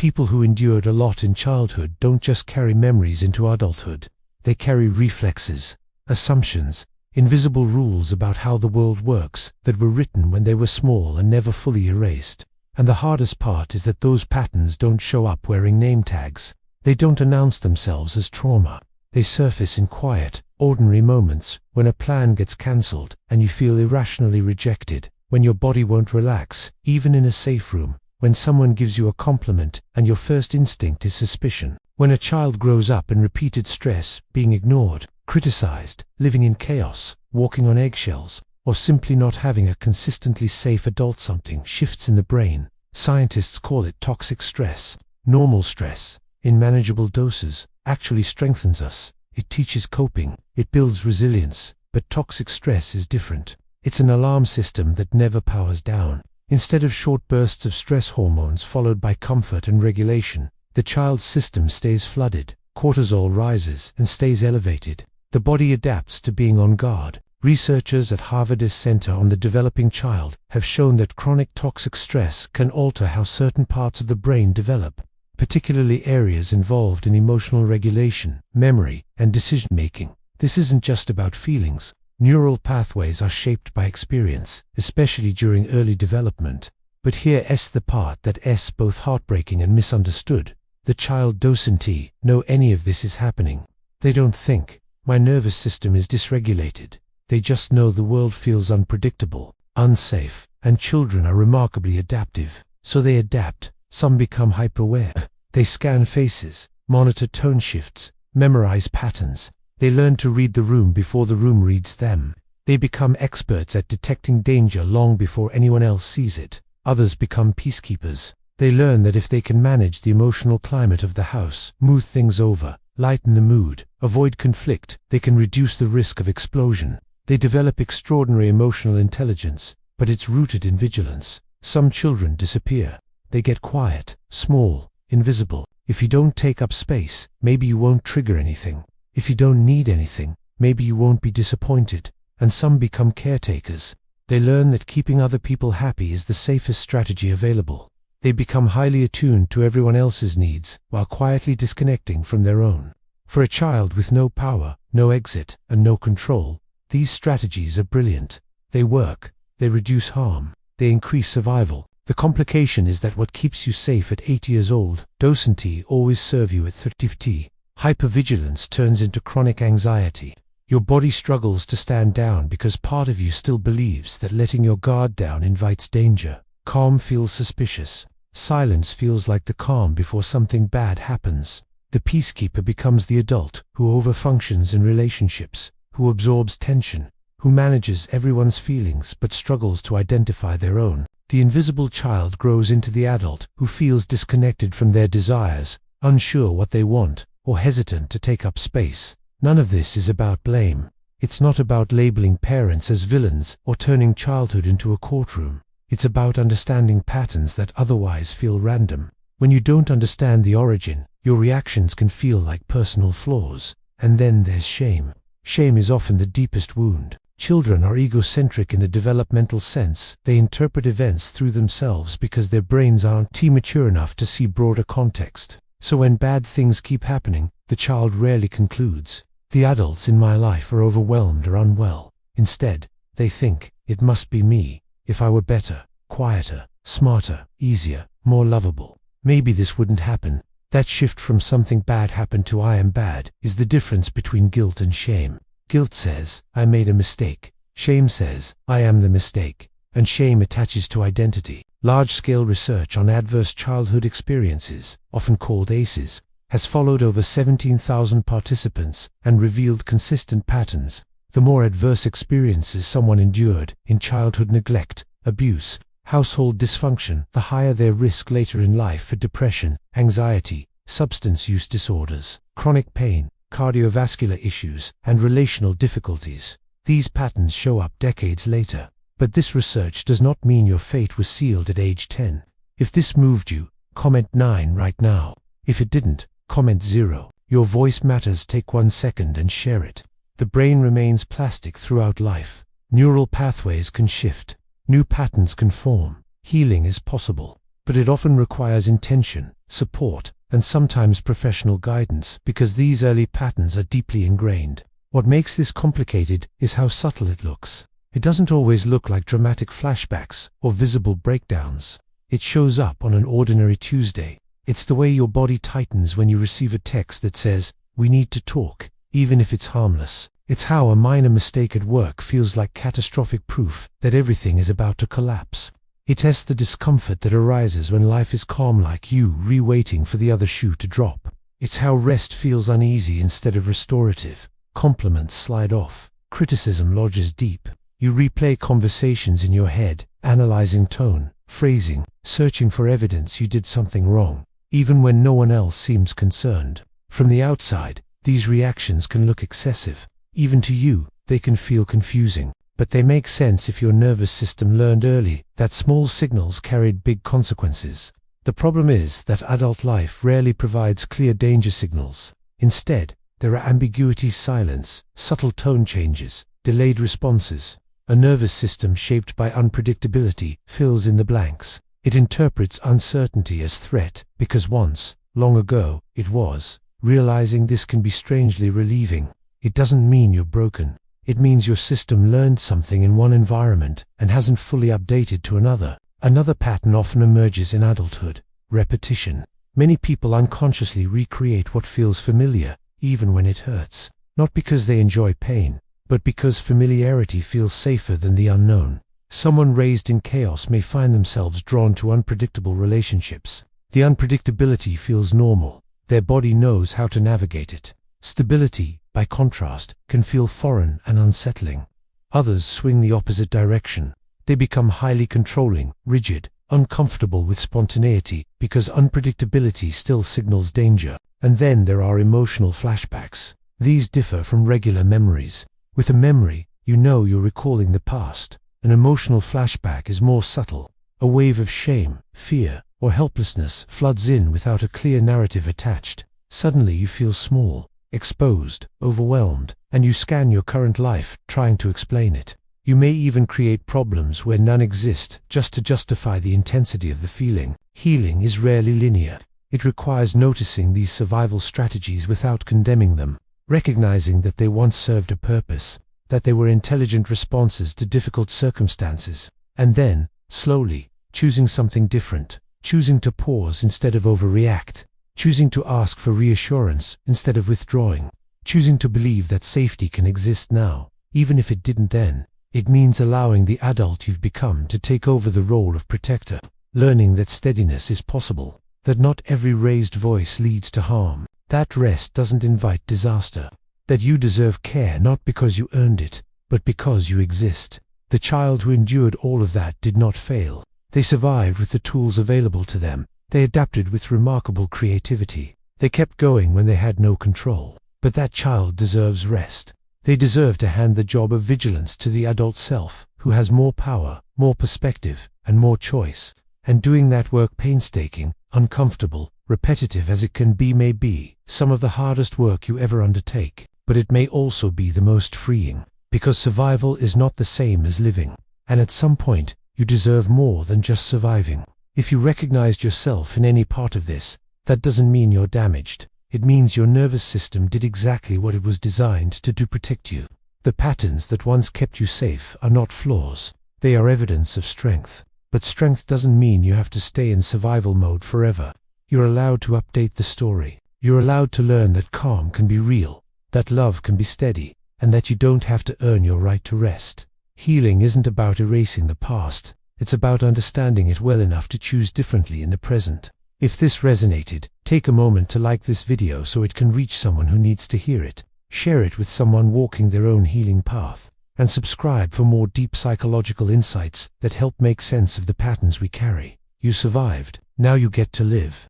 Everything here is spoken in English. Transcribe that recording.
People who endured a lot in childhood don't just carry memories into adulthood. They carry reflexes, assumptions, invisible rules about how the world works that were written when they were small and never fully erased. And the hardest part is that those patterns don't show up wearing name tags. They don't announce themselves as trauma. They surface in quiet, ordinary moments, when a plan gets cancelled and you feel irrationally rejected, when your body won't relax, even in a safe room, when someone gives you a compliment and your first instinct is suspicion, when a child grows up in repeated stress, being ignored, criticized, living in chaos, walking on eggshells, or simply not having a consistently safe adult. Something shifts in the brain. Scientists call it toxic stress. Normal stress, in manageable doses, actually strengthens us. It teaches coping, it builds resilience, but toxic stress is different. It's an alarm system that never powers down. Instead of short bursts of stress hormones followed by comfort and regulation, the child's system stays flooded. Cortisol rises and stays elevated. The body adapts to being on guard. Researchers at Harvard's Center on the Developing Child have shown that chronic toxic stress can alter how certain parts of the brain develop, particularly areas involved in emotional regulation, memory, and decision-making. This isn't just about feelings. Neural pathways are shaped by experience, especially during early development. But here's the part that's both heartbreaking and misunderstood. The child doesn't know any of this is happening. They don't think, "My nervous system is dysregulated." They just know the world feels unpredictable, unsafe, and children are remarkably adaptive. So they adapt. Some become hyper-aware. They scan faces, monitor tone shifts, memorize patterns. They learn to read the room before the room reads them. They become experts at detecting danger long before anyone else sees it. Others become peacekeepers. They learn that if they can manage the emotional climate of the house, smooth things over, lighten the mood, avoid conflict, they can reduce the risk of explosion. They develop extraordinary emotional intelligence, but it's rooted in vigilance. Some children disappear. They get quiet, small, invisible. If you don't take up space, maybe you won't trigger anything. If you don't need anything, maybe you won't be disappointed. And some become caretakers. They learn that keeping other people happy is the safest strategy available. They become highly attuned to everyone else's needs, while quietly disconnecting from their own. For a child with no power, no exit, and no control, these strategies are brilliant. They work. They reduce harm. They increase survival. The complication is that what keeps you safe at 8 years old doesn't always serve you at 30. Hypervigilance turns into chronic anxiety. Your body struggles to stand down because part of you still believes that letting your guard down invites danger. Calm feels suspicious. Silence feels like the calm before something bad happens. The peacekeeper becomes the adult who overfunctions in relationships, who absorbs tension, who manages everyone's feelings but struggles to identify their own. The invisible child grows into the adult who feels disconnected from their desires, unsure what they want, or hesitant to take up space. None of this is about blame. It's not about labeling parents as villains or turning childhood into a courtroom. It's about understanding patterns that otherwise feel random. When you don't understand the origin, your reactions can feel like personal flaws. And then there's shame. Shame is often the deepest wound. Children are egocentric in the developmental sense. They interpret events through themselves because their brains aren't mature enough to see broader context. So when bad things keep happening, the child rarely concludes, "The adults in my life are overwhelmed or unwell." Instead, they think, "It must be me. If I were better, quieter, smarter, easier, more lovable, maybe this wouldn't happen." That shift from "something bad happened" to "I am bad" is the difference between guilt and shame. Guilt says, "I made a mistake." Shame says, "I am the mistake." And shame attaches to identity. Large-scale research on adverse childhood experiences, often called ACEs, has followed over 17,000 participants and revealed consistent patterns. The more adverse experiences someone endured in childhood: neglect, abuse, household dysfunction, the higher their risk later in life for depression, anxiety, substance use disorders, chronic pain, cardiovascular issues, and relational difficulties. These patterns show up decades later. But this research does not mean your fate was sealed at age 10. If this moved you, comment 9 right now. If it didn't, comment 0. Your voice matters. Take 1 second and share it. The brain remains plastic throughout life. Neural pathways can shift. New patterns can form. Healing is possible. But it often requires intention, support, and sometimes professional guidance, because these early patterns are deeply ingrained. What makes this complicated is how subtle it looks. It doesn't always look like dramatic flashbacks or visible breakdowns. It shows up on an ordinary Tuesday. It's the way your body tightens when you receive a text that says, "We need to talk," even if it's harmless. It's how a minor mistake at work feels like catastrophic proof that everything is about to collapse. It tests the discomfort that arises when life is calm, like you re-waiting for the other shoe to drop. It's how rest feels uneasy instead of restorative. Compliments slide off. Criticism lodges deep. You replay conversations in your head, analyzing tone, phrasing, searching for evidence you did something wrong, even when no one else seems concerned. From the outside, these reactions can look excessive. Even to you, they can feel confusing. But they make sense if your nervous system learned early that small signals carried big consequences. The problem is that adult life rarely provides clear danger signals. Instead, there are ambiguity, silence, subtle tone changes, delayed responses. A nervous system shaped by unpredictability fills in the blanks. It interprets uncertainty as threat because once, long ago, it was. Realizing this can be strangely relieving. It doesn't mean you're broken. It means your system learned something in one environment and hasn't fully updated to another. Another pattern often emerges in adulthood: repetition. Many people unconsciously recreate what feels familiar, even when it hurts. Not because they enjoy pain, but because familiarity feels safer than the unknown. Someone raised in chaos may find themselves drawn to unpredictable relationships. The unpredictability feels normal. Their body knows how to navigate it. Stability, by contrast, can feel foreign and unsettling. Others swing the opposite direction. They become highly controlling, rigid, uncomfortable with spontaneity, because unpredictability still signals danger. And then there are emotional flashbacks. These differ from regular memories. With a memory, you know you're recalling the past. An emotional flashback is more subtle. A wave of shame, fear, or helplessness floods in without a clear narrative attached. Suddenly you feel small, exposed, overwhelmed, and you scan your current life, trying to explain it. You may even create problems where none exist, just to justify the intensity of the feeling. Healing is rarely linear. It requires noticing these survival strategies without condemning them, recognizing that they once served a purpose, that they were intelligent responses to difficult circumstances, and then, slowly, choosing something different, choosing to pause instead of overreact, choosing to ask for reassurance instead of withdrawing, choosing to believe that safety can exist now, even if it didn't then. It means allowing the adult you've become to take over the role of protector, learning that steadiness is possible, that not every raised voice leads to harm, that rest doesn't invite disaster, that you deserve care not because you earned it, but because you exist. The child who endured all of that did not fail. They survived with the tools available to them. They adapted with remarkable creativity. They kept going when they had no control. But that child deserves rest. They deserve to hand the job of vigilance to the adult self, who has more power, more perspective, and more choice. And doing that work, painstaking, uncomfortable, repetitive as it can be, may be some of the hardest work you ever undertake. But it may also be the most freeing, because survival is not the same as living. And at some point, you deserve more than just surviving. If you recognized yourself in any part of this, that doesn't mean you're damaged. It means your nervous system did exactly what it was designed to do: protect you. The patterns that once kept you safe are not flaws. They are evidence of strength. But strength doesn't mean you have to stay in survival mode forever. You're allowed to update the story. You're allowed to learn that calm can be real, that love can be steady, and that you don't have to earn your right to rest. Healing isn't about erasing the past. It's about understanding it well enough to choose differently in the present. If this resonated, take a moment to like this video so it can reach someone who needs to hear it. Share it with someone walking their own healing path. And subscribe for more deep psychological insights that help make sense of the patterns we carry. You survived. Now you get to live.